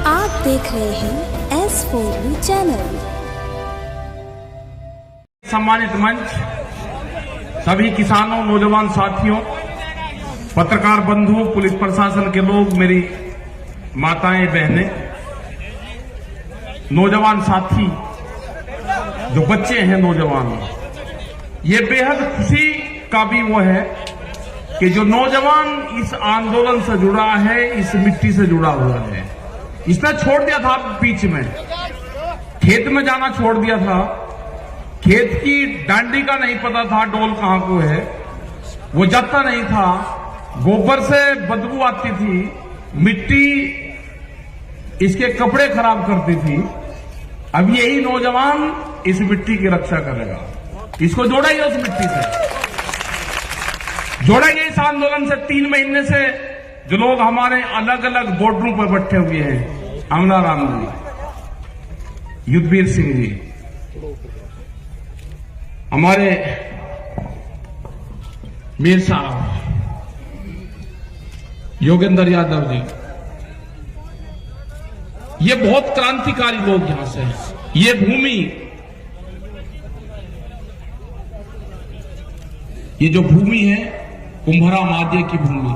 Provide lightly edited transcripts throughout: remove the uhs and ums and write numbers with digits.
आप देख रहे हैं S4U चैनल। सम्मानित मंच, सभी किसानों, नौजवान साथियों, पत्रकार बंधुओं, पुलिस प्रशासन के लोग, मेरी माताएं, बहनें, नौजवान साथी, जो बच्चे हैं नौजवान, ये बेहद खुशी का भी वो है कि जो नौजवान इस आंदोलन से जुड़ा है, इस मिट्टी से जुड़ा हुआ है। इसने छोड़ दिया था बीच में, खेत में जाना छोड़ दिया था, खेत की डांडी का नहीं पता था डोल कहां को है, वो जाता नहीं था, गोबर से बदबू आती थी, मिट्टी इसके कपड़े खराब करती थी। अब यही नौजवान इस मिट्टी की रक्षा करेगा, इसको जोड़ा ही उस मिट्टी से, जोड़ा गया इस आंदोलन से। 3 महीने से जो लोग हमारे अलग अलग बॉर्डरों पर बैठे हुए हैं, अमला राम जी, युद्धवीर सिंह जी, हमारे मीर साहब, योगेंद्र यादव जी, ये बहुत क्रांतिकारी लोग यहां से हैं। ये भूमि, ये जो भूमि है कुंभरा मादे की भूमि,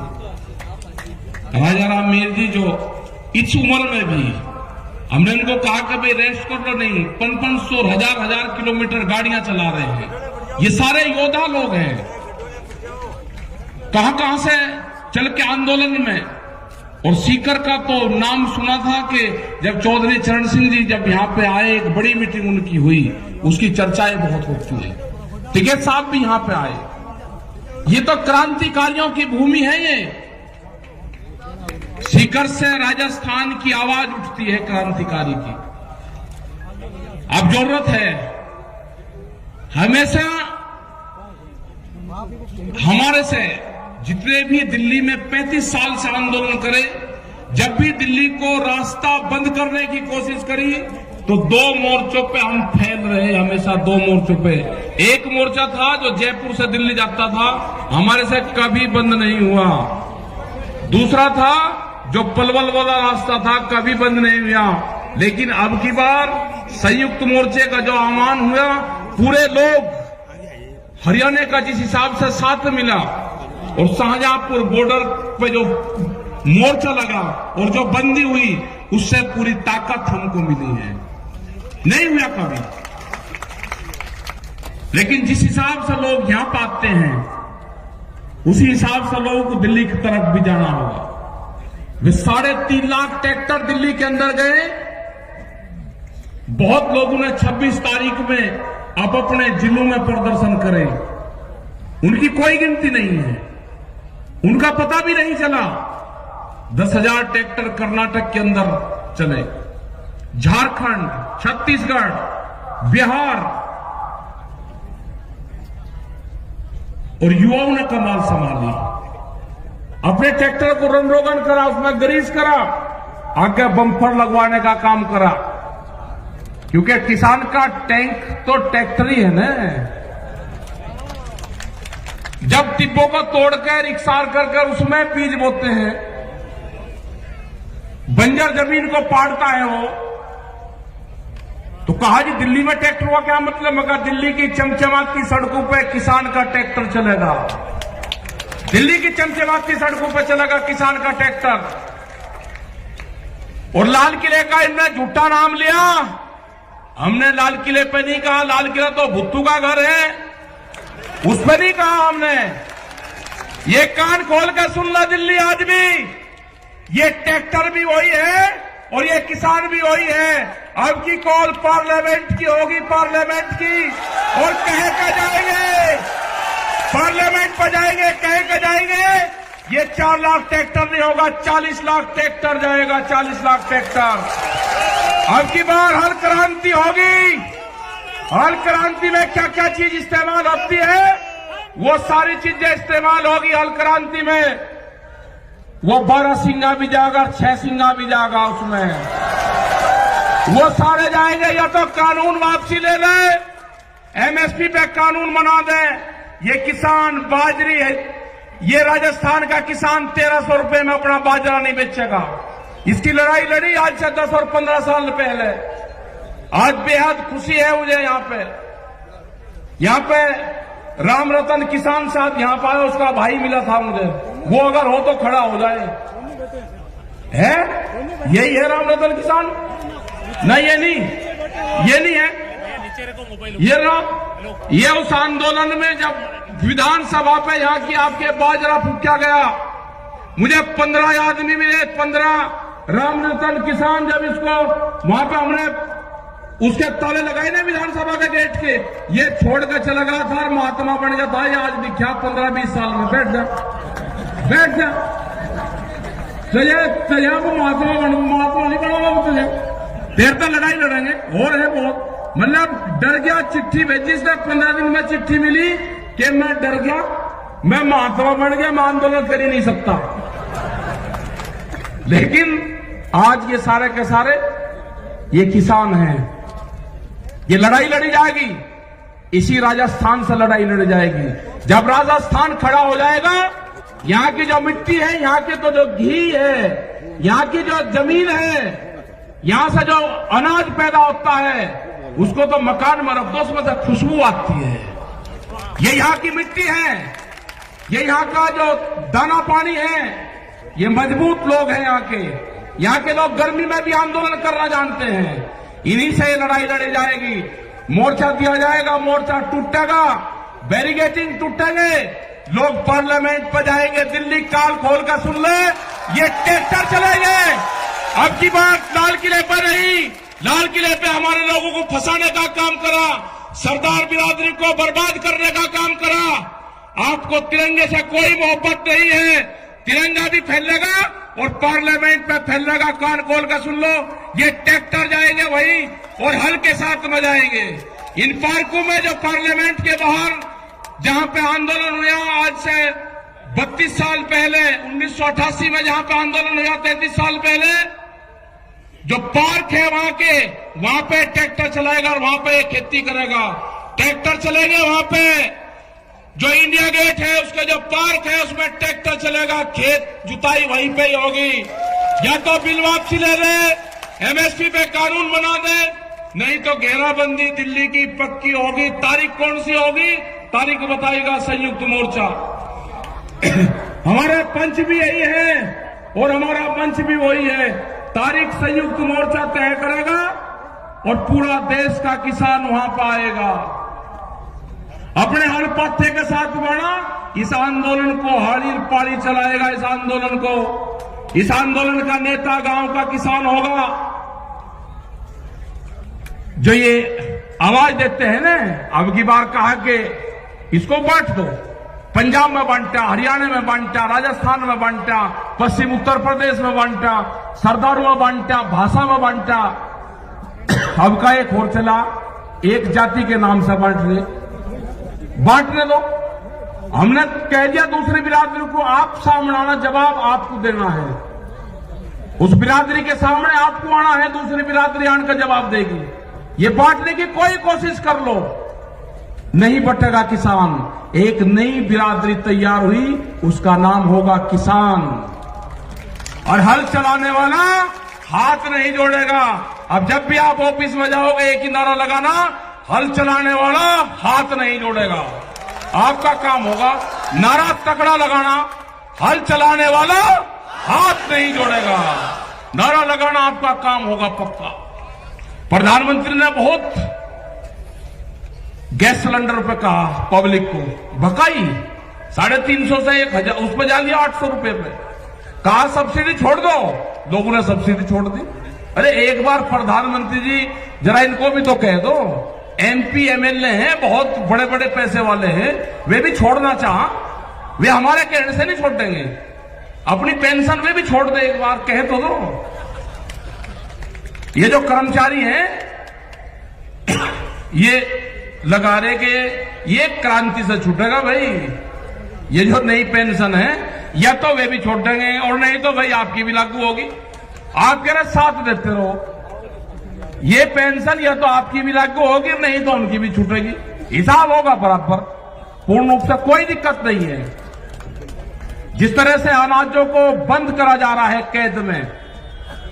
राजा राम मीर जी जो इस उम्र में भी हमने उनको कहा कि भाई रेस्ट कर लो, नहीं, 500 हजार किलोमीटर गाड़ियां चला रहे हैं। ये सारे योद्धा लोग हैं, कहां से चल के आंदोलन में। और सीकर का तो नाम सुना था कि जब चौधरी चरण सिंह जी जब यहां पे आए, एक बड़ी मीटिंग उनकी हुई, उसकी चर्चाएं बहुत होती है। टिकैत साहब भी यहां पे आए। ये तो क्रांतिकारियों की भूमि है। ये सीकर से राजस्थान की आवाज उठती है क्रांतिकारी की। अब जरूरत है हमेशा हमारे से जितने भी दिल्ली में 35 साल से आंदोलन करे, जब भी दिल्ली को रास्ता बंद करने की कोशिश करी तो 2 मोर्चों पे हम फैल रहे, हमेशा 2 मोर्चों पे। एक मोर्चा था जो जयपुर से दिल्ली जाता था, हमारे से कभी बंद नहीं हुआ। दूसरा था जो पलवल वाला रास्ता था, कभी बंद नहीं हुआ। लेकिन अब की बार संयुक्त मोर्चे का जो आह्वान हुआ, पूरे लोग हरियाणा का जिस हिसाब से साथ मिला और शाहजहांपुर बॉर्डर पे जो मोर्चा लगा और जो बंदी हुई, उससे पूरी ताकत हमको मिली है। नहीं हुआ कभी। लेकिन जिस हिसाब से लोग यहां पाते हैं, उसी हिसाब से लोगों को दिल्ली की तरफ भी जाना होगा। वे 3.5 लाख ट्रैक्टर दिल्ली के अंदर गए। बहुत लोगों ने 26 तारीख में अब अपने जिलों में प्रदर्शन करे, उनकी कोई गिनती नहीं है, उनका पता भी नहीं चला। 10,000 ट्रैक्टर कर्नाटक के अंदर चले, झारखंड, छत्तीसगढ़, बिहार, और युवाओं ने कमाल संभाली। अपने ट्रैक्टर को रन रोगन करा, उसमें ग्रीस करा, आगे बम्पर लगवाने का काम करा, क्योंकि किसान का टैंक तो ट्रैक्टर ही है ना। जब टिब्बों को तोड़कर इकसार कर उसमें बीज बोते हैं, बंजर जमीन को पाड़ता है वो, तो कहा जी दिल्ली में ट्रैक्टर हुआ क्या मतलब? मगर दिल्ली की चमचमाती सड़कों पे किसान का ट्रैक्टर चलेगा, दिल्ली की चमचमाती सड़कों पे चलेगा किसान का ट्रैक्टर। और लाल किले का इनने झूठा नाम लिया। हमने लाल किले पे नहीं कहा, लाल किला तो भुट्टू का घर है, उस पर नहीं कहा हमने। ये कान खोल कर सुन ला दिल्ली आदमी, ये ट्रैक्टर भी वही है और ये किसान भी वही है। अब की कॉल पार्लियामेंट की होगी, पार्लियामेंट की, और कह के जाएंगे, पार्लियामेंट पर जाएंगे, कह के जाएंगे। ये 4 लाख ट्रैक्टर नहीं होगा, 40 लाख ट्रैक्टर जाएगा, 40 लाख ट्रैक्टर। अब की बार हर क्रांति होगी। हर क्रांति में क्या क्या चीज इस्तेमाल होती है, वो सारी चीजें इस्तेमाल होगी हल क्रांति में। वो 12 सिंगा भी जाएगा, 6 सिंगा भी जाएगा, उसमें वो सारे जाएंगे। या तो कानून वापसी ले ले, एमएसपी पे कानून बना दे। ये किसान बाजरी है, ये राजस्थान का किसान 1300 रुपए में अपना बाजरा नहीं बेचेगा, इसकी लड़ाई लड़ी आज से 10 और 15 साल पहले। आज बेहद खुशी है मुझे यहाँ पे राम रतन किसान साहब यहाँ पर उसका भाई मिला था मुझे, वो अगर हो तो खड़ा हो जाए। है यही है राम रतन किसान? नहीं, ये नहीं है। ये उस आंदोलन में जब विधानसभा पे यहाँ की आपके बाजरा फूका गया, मुझे 15 आदमी मिले, 15 राम रतन किसान। जब इसको वहां पे हमने उसके ताले लगाए ना विधानसभा के गेट के, ये छोड़ कर चला गया था और महात्मा बन गया था। ये आज दिखा 15-20 साल में। बैठ जा तुझे वो महात्मा नहीं बनाऊंगा तुझे, देर तक लड़ाई लड़ेंगे। और है बहुत, मतलब डर गया। चिट्ठी भेजी इसने, 15 दिन में चिट्ठी मिली कि मैं डर गया, मैं महात्मा बन गया, मैं आंदोलन कर ही नहीं सकता। लेकिन आज ये सारे के सारे ये किसान हैं। ये लड़ाई लड़ी जाएगी, इसी राजस्थान से लड़ाई लड़ी जाएगी। जब राजस्थान खड़ा हो जाएगा, यहाँ की जो मिट्टी है, यहाँ के तो जो घी है, यहाँ की जो जमीन है, यहां से जो अनाज पैदा होता है, उसको तो मकान में रख दो, उसमें से खुशबू आती है। ये यहाँ की मिट्टी है, ये यहाँ का जो दाना पानी है, ये मजबूत लोग हैं यहाँ के लोग गर्मी में भी आंदोलन करना जानते हैं। इन्हीं से लड़ाई लड़ी जाएगी। मोर्चा दिया जाएगा, मोर्चा टूटेगा, बैरिकेडिंग टूटेंगे, लोग पार्लियामेंट पर जाएंगे। दिल्ली काल खोल कर सुन ले, ये ट्रैक्टर चलेंगे। अब की बात लाल किले पर नहीं, लाल किले पे हमारे लोगों को फंसाने का काम करा, सरदार बिरादरी को बर्बाद करने का काम करा। आपको तिरंगे से कोई मोहब्बत नहीं है। तिरंगा भी फैलेगा और पार्लियामेंट में फैलेगा। कान खोल कर सुन लो, ये ट्रैक्टर जाएंगे वही, और हल के साथ में जाएंगे। इन पार्कों में जो पार्लियामेंट के बाहर जहां पे आंदोलन हुआ आज से 32 साल पहले, 1988 में जहां पे आंदोलन हुआ 33 साल पहले, जो पार्क है वहां पे ट्रैक्टर चलाएगा और वहां पे खेती करेगा। ट्रैक्टर चलेंगे वहां पे। जो इंडिया गेट है उसका जो पार्क है उसमें ट्रैक्टर चलेगा, खेत जुताई वहीं पे ही होगी। या तो बिल वापसी ले ले, एमएसपी पे कानून बना दे, नहीं तो घेराबंदी दिल्ली की पक्की होगी। तारीख कौन सी होगी? तारीख बताएगा संयुक्त मोर्चा। हमारे पंच भी यही है और हमारा मंच भी वही है। तारीख संयुक्त मोर्चा तय करेगा और पूरा देश का किसान वहां पर आएगा। अपने हर पत्थे के साथ बढ़ा, इस आंदोलन को हाड़ी पाड़ी चलाएगा। इस आंदोलन का नेता गांव का किसान होगा। जो ये आवाज देते हैं ना, अब की बार कहा कि इसको बांट दो, पंजाब में बांटा, हरियाणा में बांटा, राजस्थान में बांटा, पश्चिम उत्तर प्रदेश में बांटा, सरदारों में बांटा, भाषा में बांटा। अब का एक और चला, एक जाति के नाम से बांटने दो। हमने कह दिया दूसरी बिरादरी को, आप सामने आना, जवाब आपको देना है। उस बिरादरी के सामने आपको आना है, दूसरी बिरादरी आने का जवाब देगी। ये बांटने की कोई कोशिश कर लो, नहीं बटेगा किसान। एक नई बिरादरी तैयार हुई, उसका नाम होगा किसान। और हल चलाने वाला हाथ नहीं जोड़ेगा। अब जब भी आप ऑफिस में जाओगे एक ही नारा लगाना, हल चलाने वाला हाथ नहीं जोड़ेगा। आपका काम होगा नारा तकड़ा लगाना, हल चलाने वाला हाथ नहीं जोड़ेगा। नारा लगाना आपका काम होगा पक्का। प्रधानमंत्री ने बहुत गैस सिलेंडर पे कहा, पब्लिक को भकाई 350 से 1000, उस पर जा लिया 800 रुपए पे। कहा सब्सिडी छोड़ दो, लोगों ने सब्सिडी छोड़ दी। अरे एक बार प्रधानमंत्री जी जरा इनको भी तो कह दो, एमपी एमएलए हैं, बहुत बड़े बड़े पैसे वाले हैं, वे भी छोड़ना चाह, वे हमारे कहने से नहीं छोड़ देंगे। अपनी पेंशन में भी छोड़ दे, एक बार कह तो दो। ये जो कर्मचारी हैं, ये लगा रहे कि ये क्रांति से छूटेगा भाई। ये जो नई पेंशन है, या तो वे भी छोड़ देंगे और नहीं तो भाई आपकी भी लागू होगी। आप कह रहे साथ देते रहो, ये पेंशन या तो आपकी भी लागू होगी, नहीं तो उनकी भी छूटेगी। हिसाब होगा बराबर, पूर्ण रूप से कोई दिक्कत नहीं है। जिस तरह से अनाजों को बंद करा जा रहा है कैद में,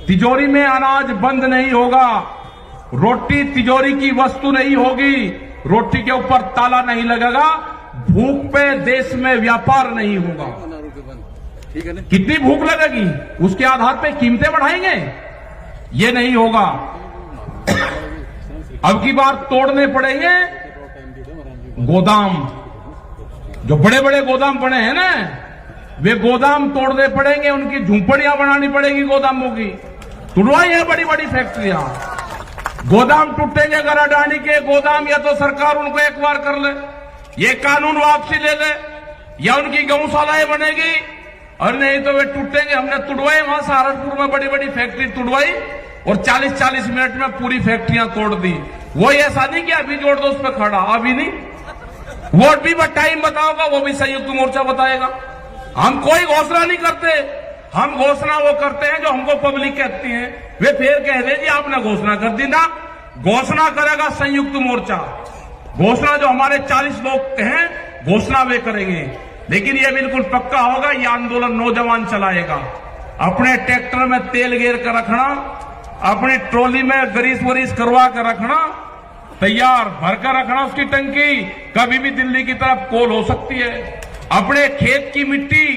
तिजोरी में अनाज बंद नहीं होगा, रोटी तिजोरी की वस्तु नहीं होगी, रोटी के ऊपर ताला नहीं लगेगा, भूख पे देश में व्यापार नहीं होगा। कितनी भूख लगेगी उसके आधार पे कीमतें बढ़ाएंगे, ये नहीं होगा। अब की बार तोड़ने पड़ेंगे गोदाम, जो बड़े बड़े गोदाम बने हैं ना, वे गोदाम तोड़ने पड़ेंगे, उनकी झुंपड़ियां बनानी पड़ेगी गोदामों की, तुड़वाई है बड़ी बड़ी फैक्ट्रियां। गोदाम टूटेंगे अगर अडानी के गोदाम, या तो सरकार उनको एक बार कर ले, ये कानून वापसी ले ले, या उनकी गौशालाएं बनेगी, और नहीं तो वे टूटेंगे। हमने तुड़वाई वहां सहारनपुर में बड़ी बड़ी फैक्ट्री तुड़वाई और 40-40 मिनट में पूरी फैक्ट्रियां तोड़ दी। वो ऐसा नहीं कि अभी जोड़ दो उस पर खड़ा, अभी नहीं, वोट भी टाइम बताओगा, वो भी संयुक्त मोर्चा बताएगा। हम कोई घोषणा नहीं करते, हम घोषणा वो करते हैं जो हमको पब्लिक कहती है। वे फिर कह दे जी आपने घोषणा कर दी ना, घोषणा करेगा संयुक्त मोर्चा, घोषणा जो हमारे 40 लोग हैं घोषणा वे करेंगे। लेकिन ये बिल्कुल पक्का होगा, ये आंदोलन नौजवान चलाएगा। अपने ट्रैक्टर में तेल गेर कर रखना, अपनी ट्रॉली में ग्रीस वरीस करवा कर रखना, तैयार भरकर रखना उसकी टंकी, कभी भी दिल्ली की तरफ कॉल हो सकती है। अपने खेत की मिट्टी,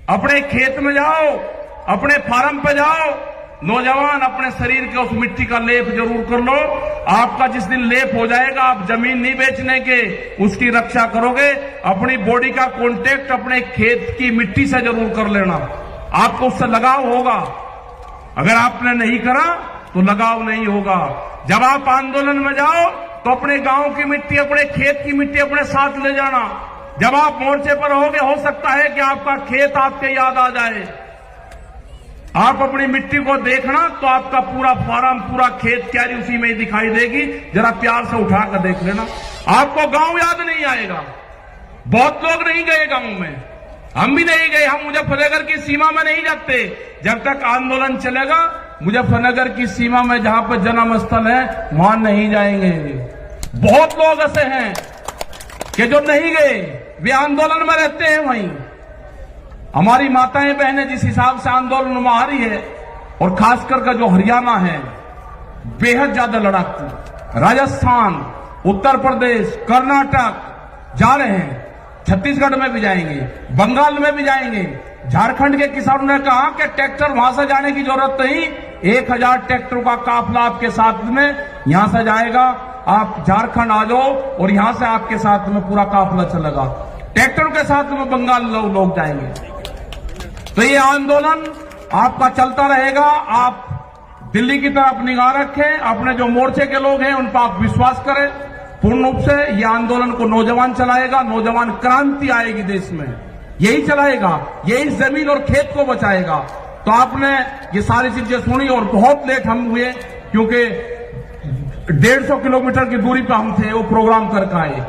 अपने खेत में जाओ, अपने फार्म पे जाओ, नौजवान अपने शरीर के उस मिट्टी का लेप जरूर कर लो। आपका जिस दिन लेप हो जाएगा, आप जमीन नहीं बेचने के, उसकी रक्षा करोगे। अपनी बॉडी का कांटेक्ट अपने खेत की मिट्टी से जरूर कर लेना, आपको उससे लगाव होगा। अगर आपने नहीं करा तो लगाव नहीं होगा। जब आप आंदोलन में जाओ तो अपने गांव की मिट्टी, अपने खेत की मिट्टी अपने साथ ले जाना। जब आप मोर्चे पर होगे, हो सकता है कि आपका खेत आपके याद आ जाए। आप अपनी मिट्टी को देखना तो आपका पूरा फार्म, पूरा खेत क्यारी उसी में ही दिखाई देगी। जरा प्यार से उठा कर देख लेना, आपको गांव याद नहीं आएगा। बहुत लोग नहीं गए गांव में, हम भी नहीं गए, हम मुजफ्फरनगर की सीमा में नहीं जाते। जब तक आंदोलन चलेगा, मुजफ्फरनगर की सीमा में जहां पर जन्म स्थल है वहां नहीं जाएंगे। बहुत लोग ऐसे हैं कि जो नहीं गए, वे आंदोलन में रहते हैं वहीं। हमारी माताएं बहनें जिस हिसाब से आंदोलन में आ रही है, और खासकर का जो हरियाणा है बेहद ज्यादा लड़ाकू, राजस्थान, उत्तर प्रदेश, कर्नाटक जा रहे हैं, छत्तीसगढ़ में भी जाएंगे, बंगाल में भी जाएंगे। झारखंड के किसानों ने कहा कि ट्रैक्टर वहां से जाने की जरूरत नहीं, 1000 ट्रैक्टरों का काफिला आपके साथ में यहां से जाएगा। आप झारखंड आ जाओ और यहां से आपके साथ में पूरा काफिला चलेगा। ट्रैक्टरों के साथ में बंगाल लोग जाएंगे। तो ये आंदोलन आपका चलता रहेगा। आप दिल्ली की तरफ निगाह रखें, अपने जो मोर्चे के लोग हैं उन पर आप विश्वास करें पूर्ण रूप से। ये आंदोलन को नौजवान चलाएगा, नौजवान क्रांति आएगी देश में, यही चलाएगा, यही जमीन और खेत को बचाएगा। तो आपने ये सारी चीजें सुनी, और बहुत लेट हम हुए क्योंकि 150 किलोमीटर की दूरी पर हम थे, वो प्रोग्राम करके आए।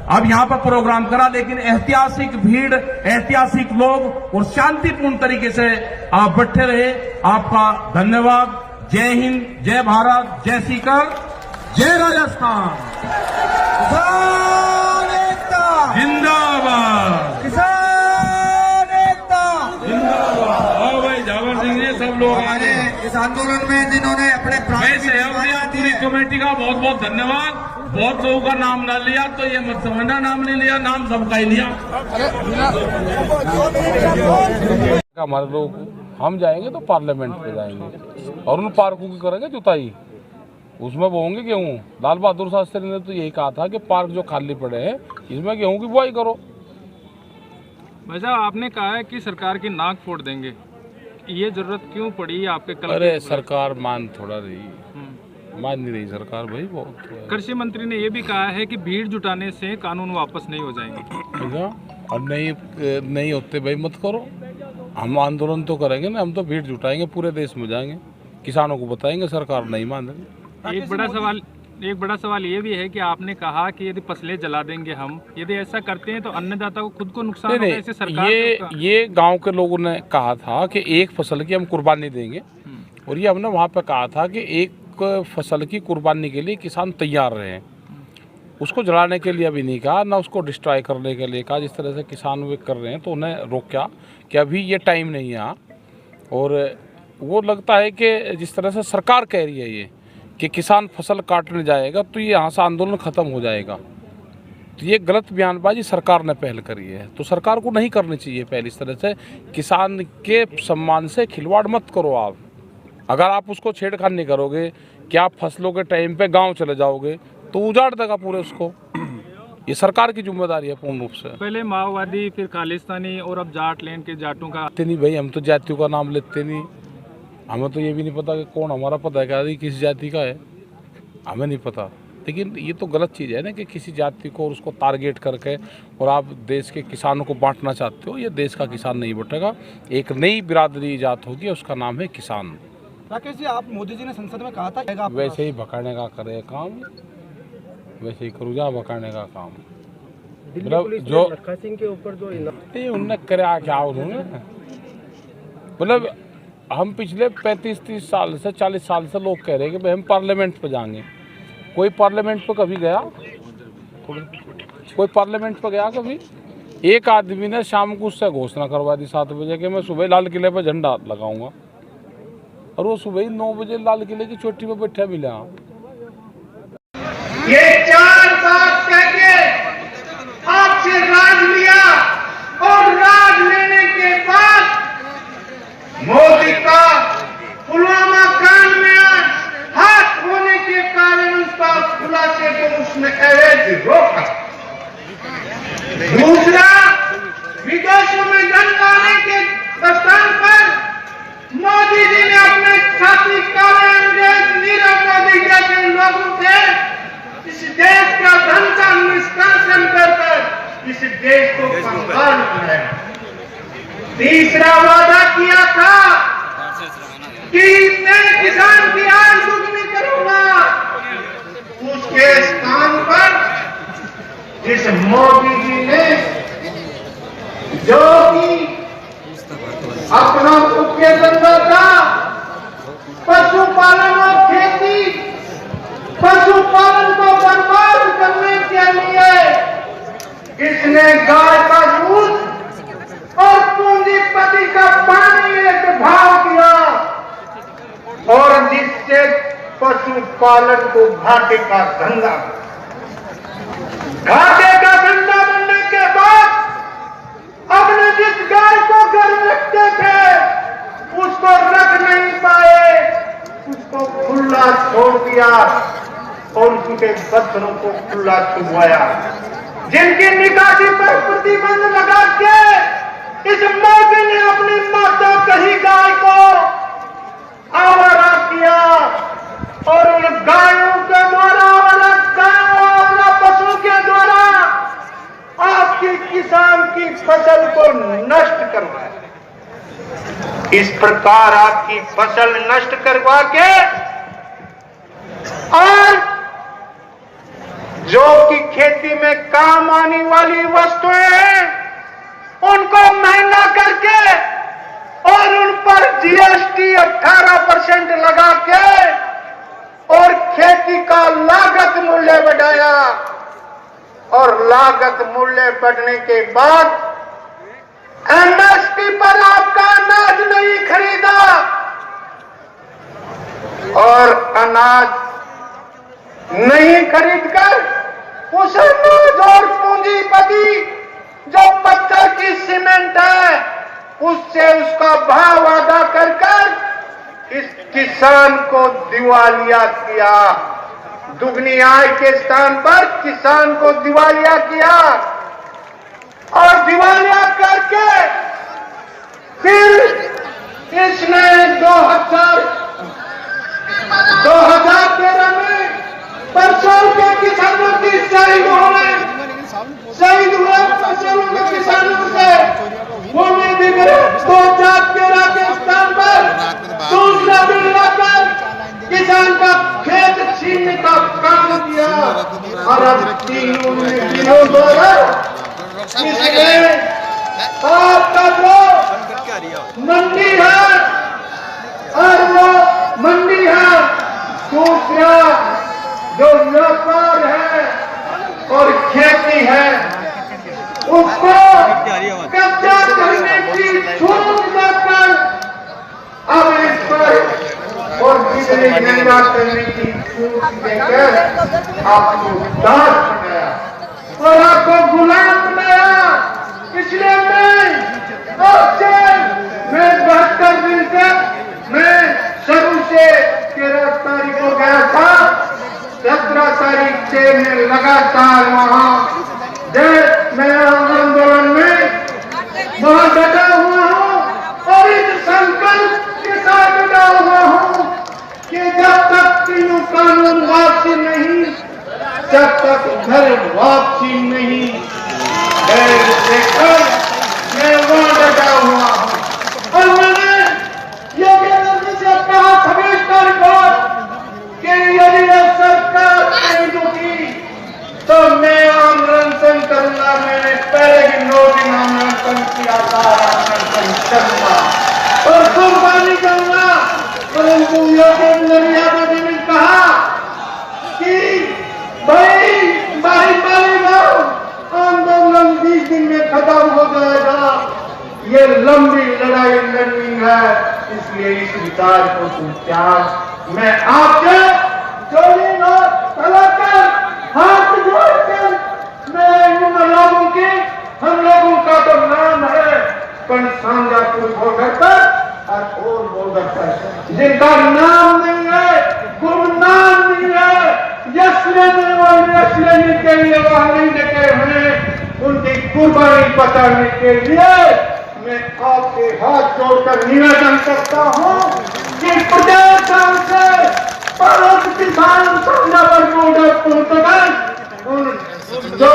अब यहां पर प्रोग्राम करा, लेकिन ऐतिहासिक भीड़, ऐतिहासिक लोग और शांतिपूर्ण तरीके से आप बैठे रहे। आपका धन्यवाद। जय हिंद, जय भारत, जय सीकर, जय राजस्थान। किसान एकता जिंदाबाद, किसान एकता जिंदाबाद। आओ भाई जावर सिंह जी, सब लोग हमारे इस आंदोलन में जिन्होंने अपने प्राण की सहयोग दिया, पूरी कमेटी का बहुत बहुत धन्यवाद। बहुत लोगों का नाम ना लिया तो ये मत समझना नाम नहीं लिया, नाम सबका ही लिया। हमारे लोग, हम जाएंगे तो पार्लियामेंट पे जाएंगे और उन पार्कों की करेंगे जुताई, उसमें बोएंगे गेहूँ। लाल बहादुर शास्त्री ने तो यही कहा था कि पार्क जो खाली पड़े हैं इसमें गेहूँ की बुआई करो। भाई साहब, आपने कहा है कि सरकार की नाक फोड़ देंगे, ये जरूरत क्यों पड़ी आपके कल? अरे सरकार मान थोड़ा रही, मान नहीं रही सरकार भाई बहुत। कृषि मंत्री ने यह भी कहा है कि भीड़ जुटाने से कानून वापस नहीं हो जाएंगे। और नहीं होते भाई मत करो, हम आंदोलन तो करेंगे ना, हम तो भीड़ जुटाएंगे, पूरे देश में जाएंगे, किसानों को बताएंगे, सरकार नहीं मान रही। एक बड़ा सवाल ये भी है कि आपने कहा कि यदि फसलें जला देंगे हम, यदि ऐसा करते हैं तो अन्नदाता को खुद को नुकसान होगा, इससे सरकार ये गांव के लोगों ने कहा था कि एक फसल की हम कुर्बानी देंगे, और ये हमने वहाँ पे कहा था कि एक फसल की कुर्बानी के लिए किसान तैयार रहे। उसको जलाने के लिए अभी नहीं कहा, ना उसको डिस्ट्रॉय करने के लिए कहा। जिस तरह से किसान वे कर रहे हैं तो उन्हें रोका कि अभी ये टाइम नहीं है, और वो लगता है कि जिस तरह से सरकार कह रही है ये कि किसान फसल काटने जाएगा तो ये यहाँ से आंदोलन ख़त्म हो जाएगा, तो ये गलत बयानबाजी सरकार ने पहल करी है। तो सरकार को नहीं करनी चाहिए पहले इस तरह से। किसान के सम्मान से खिलवाड़ मत करो आप। अगर आप उसको छेड़खानी नहीं करोगे कि आप फसलों के टाइम पे गांव चले जाओगे तो उजाड़ देगा पूरे उसको। ये सरकार की जिम्मेदारी है पूर्ण रूप से। पहले माओवादी, फिर खालिस्तानी और अब जाट लैंड के जाटों का। नहीं भाई, हम तो जातियों का नाम लेते नहीं। हमें तो ये भी नहीं पता कि कौन, हमारा पता है क्या किस जाति का है, हमें नहीं पता। लेकिन ये तो गलत चीज़ है ना कि किसी जाति को और उसको टारगेट करके और आप देश के किसानों को बांटना चाहते हो। ये देश का किसान नहीं बटेगा, एक नई बिरादरी ईजाद होगी, उसका नाम है किसान। राकेश जी, आप मोदी जी ने संसद में कहा था वैसे ही भकाने का करे काम, वैसे ही करूँ जा भकाने का काम। मतलब जो सिंह के ऊपर जो उनने कराया क्या, उन्होंने मतलब हम पिछले 35-30 साल से 40 साल से लोग कह रहे हैं कि भाई हम पार्लियामेंट पे जाएंगे। कोई पार्लियामेंट पे कभी गया? कोई पार्लियामेंट पे गया कभी? एक आदमी ने शाम को उससे घोषणा करवा दी 7 बजे कि मैं सुबह लाल किले पर झंडा लगाऊंगा, और वो सुबह ही 9 बजे लाल किले की चोटी पे बैठा मिला। ये 4 बात कह के आपसे राज लिया, और राज लेने के बाद मोदी का पुलवामा कांड में हाथ होने के कारण उसका खुलासे को उसने अवैध रोका। दूसरा, विदेशों में धन लाने के स्थान पर मोदी जी ने अपने साथी काले अंग्रेज नीरव मोदी जैसे लोगों से इस देश का धन का निष्कासन कर इस देश को कंगाल बनाया। तीसरा वादा किया था कि मैं किसान की आय दुगनी करूंगा, उसके स्थान पर इस मोदी जी ने जो कि अपना मुख्य धंधा था पशुपालन और खेती, पशुपालन को बर्बाद करने के लिए इसने गाय का दूध और पूंजीपति का पानी एक भाव किया, और जिससे पशुपालन को घाटे का धंधा बनने के बाद अपने जिस गाय को घर रखते थे उसको रख नहीं पाए, उसको खुला छोड़ दिया और उसके बच्चों को खुला छुड़वाया। जिनकी निकासी पर प्रतिबंध लगा के इस मोदी ने अपनी माता कही गाय को आवारा किया, और उन गायों के द्वारा, पशु के द्वारा आपकी किसान की फसल को नष्ट करवाया। इस प्रकार आपकी फसल नष्ट करवा के और जो कि खेती में काम आने वाली वस्तुएं हैं उनको महंगा करके और उन पर जीएसटी 18% लगा के और खेती का लागत मूल्य बढ़ाया, और लागत मूल्य बढ़ने के बाद एमएसपी पर आपका अनाज नहीं खरीदा, और अनाज नहीं खरीदकर उस अनाज और पूंजीपति जो पत्थर की सीमेंट है उससे उसका भाव अदा कर इस किसान को दिवालिया किया। दुगनी आय के स्थान पर किसान को दिवालिया किया, और दिवालिया करके फिर इसने 2013 में परसों के किसानों की शहीद हुए परसों के किसानों से होने देंगे 2013 के स्थान पर दूसरा बिल लाकर किसान का खेत छीनने का काम किया, और अब तीनों दिनों द्वारा इसलिए आपका जो मंडी है और वो झंडा करने की छूट देकर आपको दास बनाया और आपको गुलाम बनाया। इसलिए मैं 72 दिन तक मैं शुरू से 13 तारीख को गया था, 17 तारीख से मैं लगातार वहां मैं आंदोलन में वहां डटा हुआ हूं और इस संकल्प के साथ डटा हुआ हूं कि जब तक तीनों कानून वापसी नहीं, जब तक घर वापसी नहीं, मैं वहां डटा हुआ हूं। और मैंने ये भी से कहा 26 तारीख को कि यदि सरकार नहीं रुकी तो मैं आंदोलन करूंगा। मैंने पहले ही 9 दिन आंदोलन किया था, करूंगा और कुर्बानी करूंगा। परंतु योगेंद्र यादव जी ने कहा कि भाई आंदोलन 20 दिन में खत्म हो जाएगा, ये लंबी लड़ाई लड़नी है, इसलिए इस विचार को तुम त्याग। मैं आपके जोड़ी और तलाकर हाथ जोड़कर मैं इन लोगों के, हम लोगों का तो नाम है पंसांजापुर बॉर्डर पर और बॉर्डर पर जिनका नाम नहीं है, गुमनाम नहीं है, यश लेने के लिए वहां नहीं डटे हुए, उनकी कुर्बानी बचाने के लिए मैं आपके हाथ जोड़कर निवेदन करता हूं कि 50 साल से भारत किसान संघर्ष बॉर्डर तक उन जो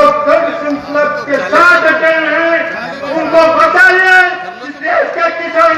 संकल्प के साथ डटे हैं उनको बचाइए। इस देश के किसान